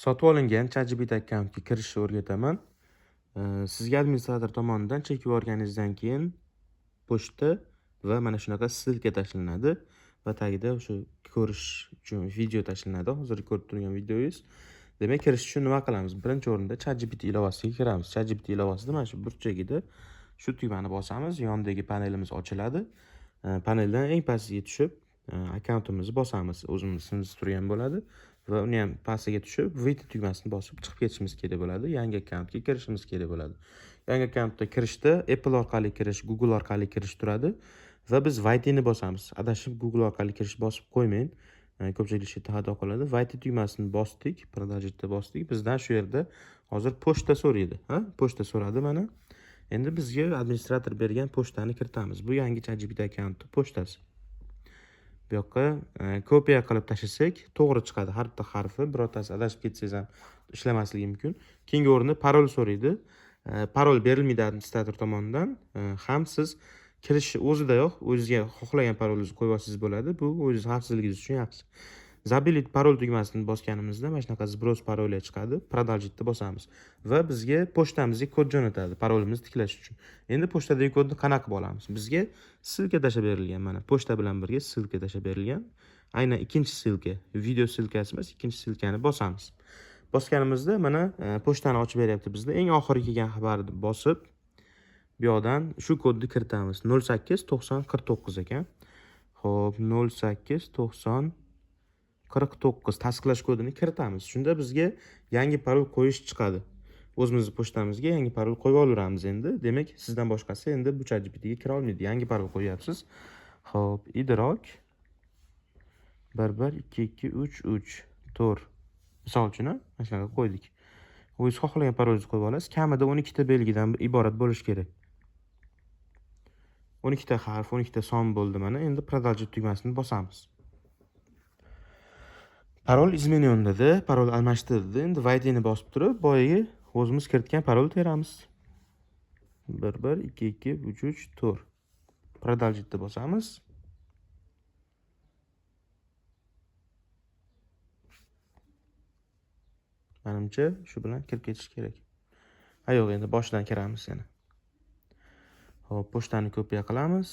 Sotib olingan ChatGPT akkauntga kirishni o'rgataman. Sizga administrator tomonidan chekib yuborganingizdan keyin pochta va mana shunaqa ssilka tashlanadi va tagida o'sha ko'rish uchun video tashlanadi. Hozir ko'rib turgan videongiz. Demak, kirish uchun nima qilamiz? Birinchi o'rinda ChatGPT ilovasiga kiramiz. ChatGPT ilovasida mana shu burchagida shu tugmani bosamiz, yonidagi panelimiz ochiladi. Paneldan eng pastiga tushib, akkauntimizni bosamiz. O'zimiz turgan bo'ladi va uni ham pastiga tushib, VT tugmasini bosib chiqib ketishimiz kerak bo'ladi. Yangi akkauntga kirishimiz kerak bo'ladi. Yangi akkauntga kirishda Apple orqali kirish, Google orqali kirish turadi va biz VT ni bosamiz. Adashib Google orqali kirish bosib qo'ymang. Ko'pchilik shu xato qiladi. VT tugmasini bosdik, продолжitda bosdik. Bizdan shu yerda hozir pochta so'raydi, Pochta so'radi mana. Endi bizga administrator bergan pochtani kiritamiz. Bu yangi ChatGPT akkaunti pochtasi. Bu yoqqa kopiya qilib tashlasak, to'g'ri chiqadi. Har bitta harfi, birortasi adashib ketsangiz ham ishlamasligi mumkin. Keyingi o'rinda parol so'raydi. Parol berilmaydi administrator tomonidan. Ham siz kirish o'zidayoq o'zingizga xohlagan parolingizni qo'yib olsangiz bo'ladi. Bu o'zingiz xavfsizligingiz uchun yaxshi. Забилить parol tugmasini bosganimizda mana shunaqa сброс parolga chiqadi. Продолжitda bosamiz va bizga pochtamizga kod jo'natadi parolimizni tiklash uchun. Endi pochtadagi kodni qanaqa qilib olamiz? Bizga ssilka tashlab berilgan mana. Pochta bilan birga ssilka tashlab berilgan. Aynan ikkinchi ssilka, video ssilkasi emas, ikkinchi ssilkani bosamiz. Bosganimizda mana pochtani ochib beryapti bizda. Eng oxirgi kelgan xabarni bosib, bu yoqdan shu kodni kiritamiz. 089049 ekan. Xo'p, 089049 tasdiqlash kodini kiritamiz. Shunda bizga yangi parol qo'yish chiqadi. O'zimizning pochtamizga yangi parol qo'yib olaveramiz endi. Demak, sizdan boshqasi endi bu ChatGPTga kira olmaydi. Yangi parol qo'yapsiz. Xo'p, idrok 112233 misol uchun mana shunaqa qo'ydik. O'zingiz xohlagan parolingizni qo'yib olasiz. Kamida 12 ta belgidan iborat bo'lishi kerak. 12 ta harf, 12 ta son bo'ldi mana. Endi продолжить tugmasini bosamiz. Parol изменен dedi, parol almashtirdi. Endi VT ni bosib turib, boyagi o'zimiz kiritgan parol teramiz. 112233 продолжitda bosamiz. Menimcha shu bilan kirib ketish kerak. Yo'q, endi boshidan kiramiz yana. Xo'p, pochtani kopiya qilamiz.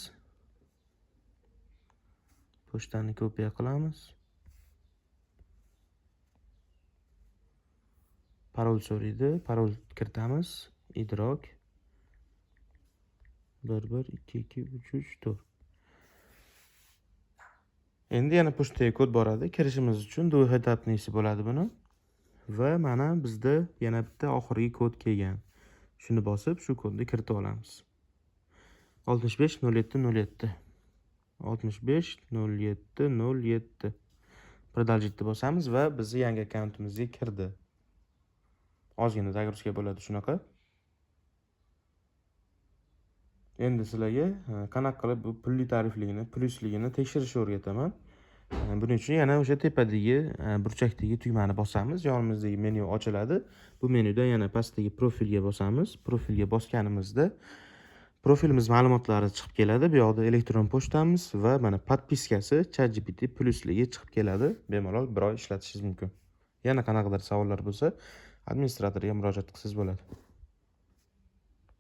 Parol so'raydi, parol kiritamiz. Idrok 112233 Endi yana pochtaga kod boradi. Kirishimiz uchun duo etapnisi bo'ladi buni. Va mana bizda yana bitta oxirgi kod kelgan. Shuni bosib, shu kodni kiritib olamiz. 650707 650707 продолжitda bosamiz va bizni yangi akkauntimizga kirdi. Ozgina загрузка bo'ladi shunaqa. Endi sizlarga qanaqa qilib bu pulli tarifligini, plyusligini tekshirishni o'rgataman. Buning uchun yana o'sha tepadagi burchakdagi tugmani bosamiz. Yonimizdagi menyu ochiladi. Bu menyudan yana pastdagi profilga bosamiz. Profilga bosganimizda profilimiz ma'lumotlari chiqib keladi. Bu yoqda elektron pochtamiz va mana podpiskasi ChatGPT plusligi chiqib keladi. Bemalol bir oy ishlatishingiz mumkin. Yana qanaqadir savollar bo'lsa, administratorga murojaat qilsangiz bo'ladi.